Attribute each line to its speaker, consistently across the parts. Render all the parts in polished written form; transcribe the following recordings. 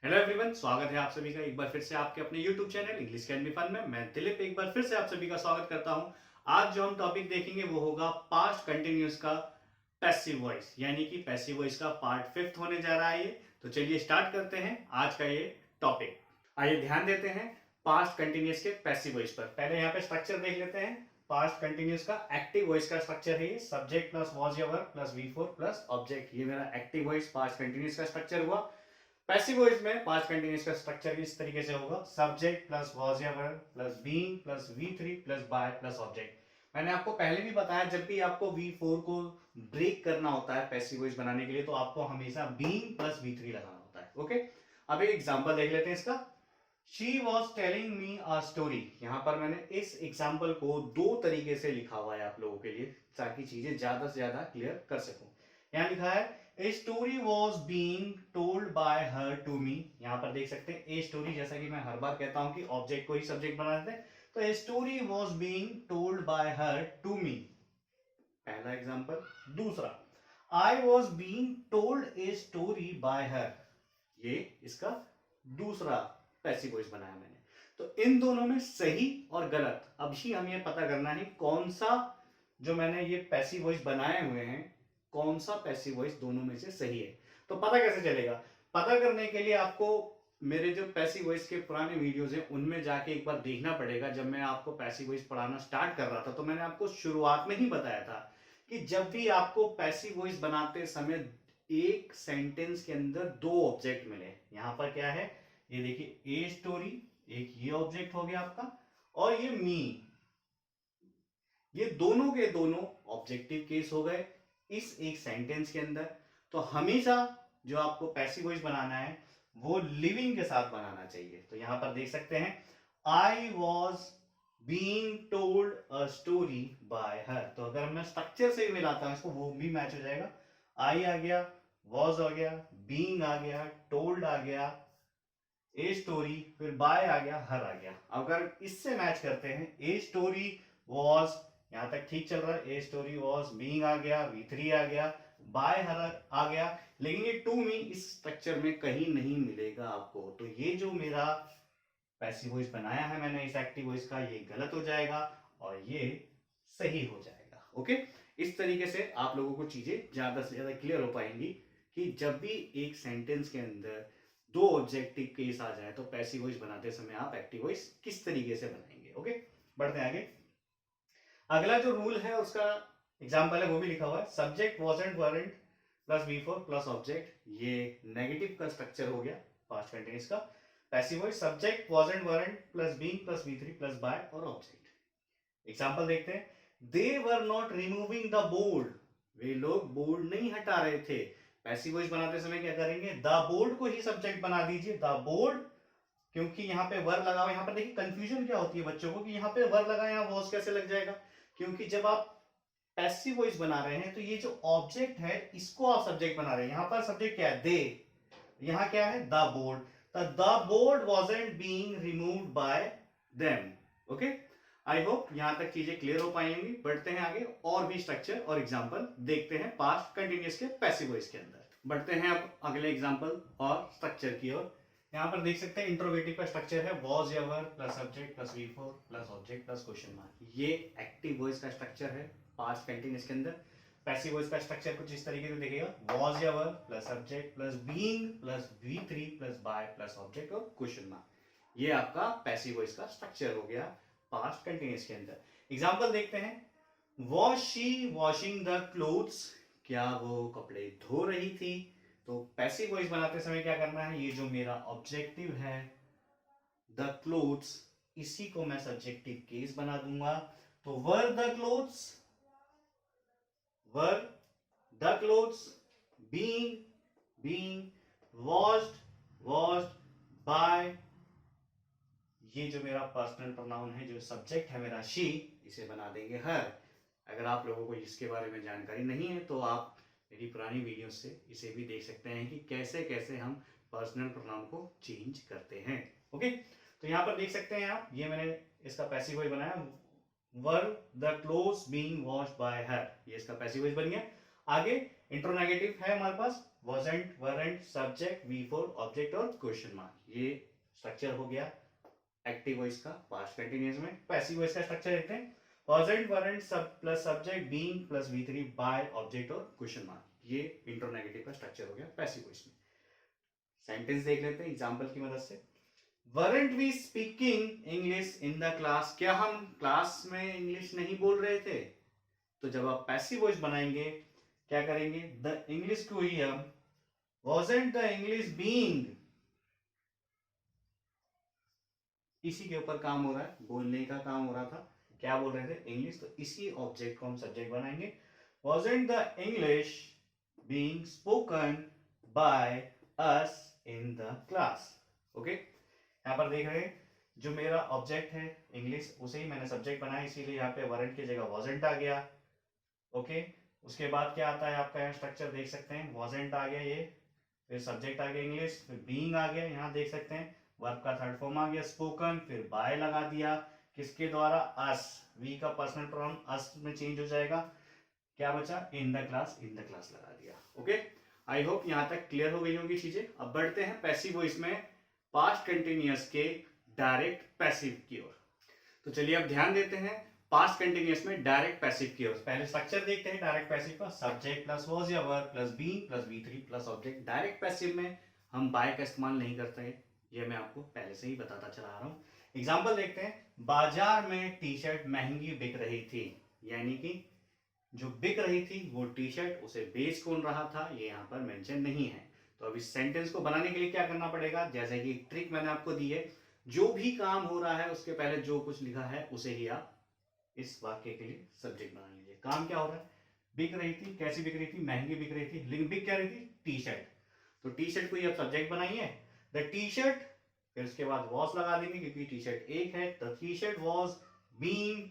Speaker 1: Hello everyone, स्वागत है आप सभी का एक बार फिर से आपके अपने YouTube channel English can be fun में। मैं दिलीप एक बार फिर से आप सभी का स्वागत करता हूं। आज जो हम टॉपिक देखेंगे वो होगा पास्ट कंटिन्यूअस का पैसिव वॉइस, यानी कि पैसिव वॉइस का पार्ट 5 होने जा रहा है ये। तो चलिए स्टार्ट करते हैं आज का ये टॉपिक। आइए ध्यान देते हैं पास्ट कंटिन्यूअस के पैसिव वॉइस पर। पहले यहाँ पे स्ट्रक्चर देख लेते हैं। पास्ट कंटिन्यूअस का एक्टिव वॉइस का स्ट्रक्चर है ये। सब्जेक्ट प्लस वॉज या verb plus V4 plus object. ये मेरा एक्टिव वॉइस पास्ट कंटिन्यूअस का स्ट्रक्चर हुआ। पैसिव वॉइस में पास्ट कंटिन्यूअस का स्ट्रक्चर इस तरीके से होगा। सब्जेक्ट प्लस वॉज या verb plus being plus V3 plus bye plus object. मैंने आपको पहले भी बताया, जब भी आपको V4 को ब्रेक करना होता है पैसिव वॉइस बनाने के लिए, तो आपको हमेशा बीइंग प्लस V3 लगाना होता है। ओके, अब एक एग्जांपल देख लेते हैं इसका। She was telling me a story. यहां पर मैंने इस एग्जाम्पल को दो तरीके से लिखा हुआ है आप लोगों के लिए, ताकि चीजें ज्यादा से ज्यादा क्लियर कर सकूं। यहां लिखा है a story was being told by her to me. यहां पर देख सकते हैं ए स्टोरी, जैसा कि मैं हर बार कहता हूं कि ऑब्जेक्ट को ही सब्जेक्ट बना देते हैं, तो a story was being told by her to me, पहला एग्जाम्पल। दूसरा, I was being told a story by her, ये इसका दूसरा पैसिव वॉइस बनाया मैंने। तो इन दोनों में सही और गलत अभी हमें ये पता करना है कौन सा जो मैंने ये पैसिव वॉइस बनाए हुए हैं, कौन सा पैसिव वॉइस दोनों में से सही है। तो पता कैसे चलेगा? पता करने के लिए आपको मेरे जो पैसिव वॉइस के पुराने वीडियोस हैं उनमें जाके एक बार देखना पड़ेगा। जब मैं आपको पैसिव वॉइस पढ़ाना स्टार्ट कर रहा था तो मैंने आपको शुरुआत में ही बताया था कि जब भी आपको पैसिव वॉइस बनाते समय एक सेंटेंस के अंदर दो ऑब्जेक्ट मिले। यहां पर क्या है, ये देखिए, ए स्टोरी, एक ये ऑब्जेक्ट हो गया आपका, और ये मी, ये दोनों के दोनों ऑब्जेक्टिव केस हो गए इस एक सेंटेंस के अंदर। तो हमेशा जो आपको पैसिव वॉइस बनाना है वो लिविंग के साथ बनाना चाहिए। तो यहां पर देख सकते हैं, आई was being told a story by हर। तो अगर मैं स्ट्रक्चर से ही मिलाता हूं इसको, वो भी मैच हो जाएगा। आई आ गया, वॉज आ गया, बीइंग आ गया, टोल्ड आ गया, ए स्टोरी, फिर बाय आ गया, हर आ गया। अगर इससे मैच करते हैं, ए स्टोरी वॉज, यहां तक ठीक चल रहा है, ए स्टोरी वॉज, बीइंग आ गया, V3 आ गया, बाय हर आ गया, लेकिन ये टू मी इस स्ट्रक्चर में कहीं नहीं मिलेगा आपको। तो ये जो मेरा पैसिव वॉइस बनाया है मैंने इस एक्टिव वॉइस का, ये गलत हो जाएगा और ये सही हो जाएगा। ओके, इस तरीके से आप लोगों को चीजें ज्यादा से ज्यादा क्लियर हो पाएंगी कि जब भी एक सेंटेंस के अंदर दो ऑब्जेक्टिव केस आ जाए तो पैसिव वॉइस बनाते समय आप एक्टिव वॉइस किस तरीके से बनाएंगे। ओके, बढ़ते हैं आगे। अगला जो रूल है उसका एग्जांपल है, वो भी लिखा हुआ है। Subject wasn't weren't plus V4 plus object, ये नेगेटिव का स्ट्रक्चर हो गया पास्ट कंटिन्यूअस का। Passive voice subject wasn't weren't plus being plus V3 plus by और ऑब्जेक्ट। एग्जांपल देखते हैं। They were not removing the board, वे लोग बोर्ड नहीं हटा रहे थे। पैसिव वॉइस बनाते समय क्या करेंगे, द बोर्ड को ही सब्जेक्ट बना दीजिए, द बोर्ड, क्योंकि यहाँ पे वर लगा हुआ। यहाँ पर देखिए कंफ्यूजन क्या होती है बच्चों को कि यहाँ पे वर लगा, यहाँ वॉज कैसे लग जाएगा। क्योंकि जब आप पैसिव वॉइस बना रहे हैं तो ये जो ऑब्जेक्ट है इसको आप सब्जेक्ट बना रहे हैं। यहाँ पर सब्जेक्ट क्या है, दे, यहाँ क्या है, the board. The board wasn't being removed by them. Okay, I hope यहां तक चीजें क्लियर हो पाएंगी। बढ़ते हैं आगे, और भी स्ट्रक्चर और एग्जांपल देखते हैं पास्ट कंटिन्यूअस के पैसिव वॉइस के अंदर। बढ़ते हैं अब अगले एग्जांपल और स्ट्रक्चर की ओर। यहां पर देख सकते हैं इंट्रोगेटिव का स्ट्रक्चर है, वॉज या वर plus subject plus V4 plus object plus question mark. ये एक्टिव वॉइस का स्ट्रक्चर है पास्ट कंटिन्यूअस के अंदर। पैसिव वॉइस का स्ट्रक्चर कुछ इस तरीके से दिखेगा, वॉज या वर plus subject plus being plus V3 plus bye plus object और क्वेश्चन मार्क। ये आपका पैसिव वॉइस का स्ट्रक्चर हो गया पास्ट कंटिन्यूअस के अंदर। एग्जांपल देखते हैं। Was she washing the clothes, क्या वो कपड़े धो रही थी। तो पैसिव वॉइस बनाते समय क्या करना है, ये जो मेरा ऑब्जेक्टिव है द क्लोथ्स, इसी को मैं सब्जेक्टिव केस बना दूंगा। तो were the clothes, were the clothes, being, being, washed, washed, by, ये जो मेरा पर्सनल प्रोनाउन है, जो सब्जेक्ट है मेरा शी, इसे बना देंगे हर। अगर आप लोगों को इसके बारे में जानकारी नहीं है तो आप मेरी पुरानी वीडियो से इसे भी देख सकते हैं कि कैसे कैसे हम पर्सनल प्रोनाउन को चेंज करते हैं। ओके, तो यहाँ पर देख सकते हैं आप, ये मैंने इसका पैसिव वॉइस बनाया, वर the clothes being washed bye her, ये इसका पैसिव वॉइस बन गया। आगे इंट्रोनेगेटिव है हमारे पास, wasn't, weren't, subject, V4, object और क्वेश्चन मार्क। ये स्ट्रक्चर हो गया एक्टिव वॉइस का पास्ट कंटिन्यूअस में। पैसिव वॉइस का स्ट्रक्चर देखते हैं, wasn't, weren't, plus subject, being plus V3 by object और क्वेश्चन मार्क। ये इंट्रोनेगेटिव का स्ट्रक्चर हो गया पैसिव वॉइस में। सेंटेंस देख लेते हैं एग्जांपल की मदद से। weren't we speaking English in the class? क्या हम क्लास में इंग्लिश नहीं बोल रहे थे? तो जब आप पैसिव वॉइस बनाएंगे क्या करेंगे, द इंग्लिश को ही हम wasn't the English being, इसी के ऊपर काम हो रहा है, बोलने का काम हो रहा था, क्या बोल रहे थे, इंग्लिश, तो इसी ऑब्जेक्ट को हम सब्जेक्ट बनाएंगे। wasn't the English being spoken by us in the class? Okay, यहाँ पर देख रहे हैं जो मेरा ऑब्जेक्ट है इंग्लिश, उसे ही मैंने सब्जेक्ट बनाया, इसीलिए यहाँ पे weren't की जगह wasn't आ गया। ओके, उसके बाद क्या आता है आपका, यहाँ स्ट्रक्चर देख सकते हैं, wasn't आ गया ये, फिर सब्जेक्ट आ गया इंग्लिश, फिर बीइंग आ गया, यहाँ देख सकते हैं वर्ब का थर्ड फॉर्म आ गया स्पोकन, फिर बाय लगा दिया, किसके द्वारा, अस, वी का पर्सनल प्रोनाउन अस में चेंज हो जाएगा, क्या बचा, इन द क्लास लगा दिया। ओके, आई होप यहाँ तक क्लियर हो गई होंगी चीजें। अब बढ़ते हैं पैसिव वॉइस में पास्ट कंटिन्यूअस के डायरेक्ट पैसिव की ओर। तो चलिए अब ध्यान देते हैं पास्ट कंटिन्यूअस में डायरेक्ट पैसिव की ओर। पहले स्ट्रक्चर देखते हैं डायरेक्ट पैसिव का, सब्जेक्ट प्लस वाज या verb plus being plus V3 plus object. Direct passive में हम बाय का इस्तेमाल नहीं करते हैं, ये मैं आपको पहले से ही बताता चला आ रहा हूँ। एग्जाम्पल देखते हैं, बाजार में टी शर्ट महंगी बिक रही थी, यानी कि जो बिक रही थी वो टी शर्ट, उसे बेच कौन रहा था ये यहाँ पर मेंशन नहीं है। तो अब इस सेंटेंस को बनाने के लिए क्या करना पड़ेगा, जैसे कि ट्रिक मैंने आपको दी है, जो भी काम हो रहा है उसके पहले जो कुछ लिखा है उसे ही आप इस वाक्य के लिए सब्जेक्ट बना लीजिए। काम क्या हो रहा है, बिक रही थी, कैसी बिक रही थी, महंगी बिक रही थी, लेकिन बिक क्या रही थी, टी शर्ट, तो टी शर्ट को ही आप सब्जेक्ट बनाइए, द टी शर्ट, फिर उसके बाद वॉज लगा देंगे क्योंकि टी शर्ट एक है, the T shirt was being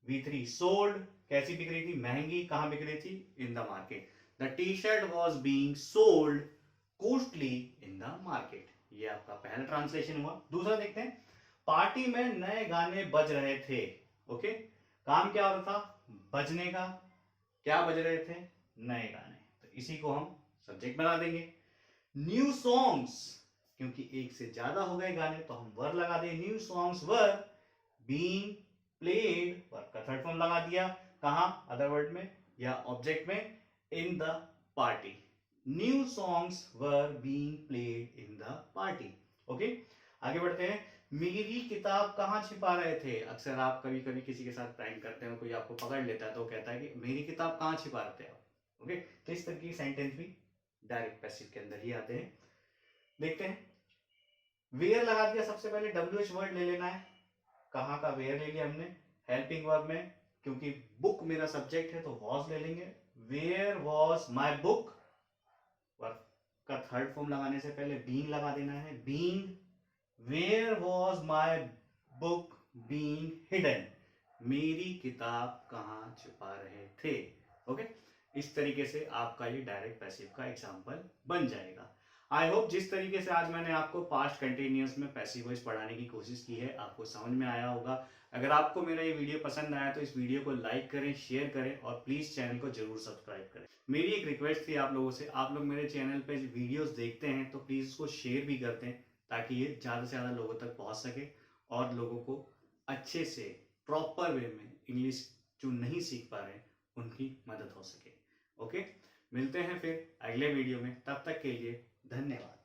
Speaker 1: V3 sold, कैसी बिक रही थी, महंगी, कहां बिक रही थी, in the market, the T shirt was being sold costly in the market. ये आपका पहला ट्रांसलेशन हुआ। दूसरा देखते हैं, पार्टी में नए गाने बज रहे थे। ओके, काम क्या हो रहा था, बजने का, क्या बज रहे थे, नए गाने, तो इसी को हम सब्जेक्ट बना देंगे। न्यू सॉन्ग्स, क्योंकि एक से ज्यादा हो गए गाने तो हम वर लगा दें, new songs were being played, verb का थर्ड फॉर्म लगा दिया, कहां, अदर वर्ड में या ऑब्जेक्ट में, in the party, new songs were being played in the party. Okay, आगे बढ़ते हैं, मेरी किताब कहाँ छिपा रहे थे। अक्सर आप कभी कभी किसी के साथ प्रैंक करते हैं, कोई आपको पकड़ लेता है तो कहता है कि मेरी किताब कहाँ छिपा रहे थे आप। ओके, तो इस तरह की सेंटेंस भी डायरेक्ट पैसिव के अंदर ही आते हैं। देखते हैं, वेयर लगा दिया, सबसे पहले WH वर्ड ले लेना है, कहाँ का वेयर ले लिया हमने, हेल्पिंग वर्ब में, क्योंकि बुक मेरा सब्जेक्ट है तो वॉज ले लेंगे, where was my book, verb का थर्ड फॉर्म लगाने से पहले बीइंग लगा देना है, being, where was my book being hidden, मेरी किताब कहाँ छुपा रहे थे। ओके, इस तरीके से आपका ये डायरेक्ट पैसिव का एग्जांपल बन जाएगा। आई होप जिस तरीके से आज मैंने आपको पास्ट कंटिन्यूअस में पैसिव वॉइस पढ़ाने की कोशिश की है आपको समझ में आया होगा। अगर आपको मेरा ये वीडियो पसंद आया तो इस वीडियो को लाइक करें, शेयर करें और प्लीज चैनल को जरूर सब्सक्राइब करें। मेरी एक रिक्वेस्ट थी आप लोगों से, आप लोग मेरे चैनल पे वीडियोस देखते हैं तो प्लीज उसको शेयर भी करते हैं ताकि ये ज़्यादा से ज़्यादा लोगों तक पहुँच सके और लोगों को अच्छे से प्रॉपर वे में इंग्लिश जो नहीं सीख पा रहे उनकी मदद हो सके। ओके, मिलते हैं फिर अगले वीडियो में, तब तक के लिए धन्यवाद।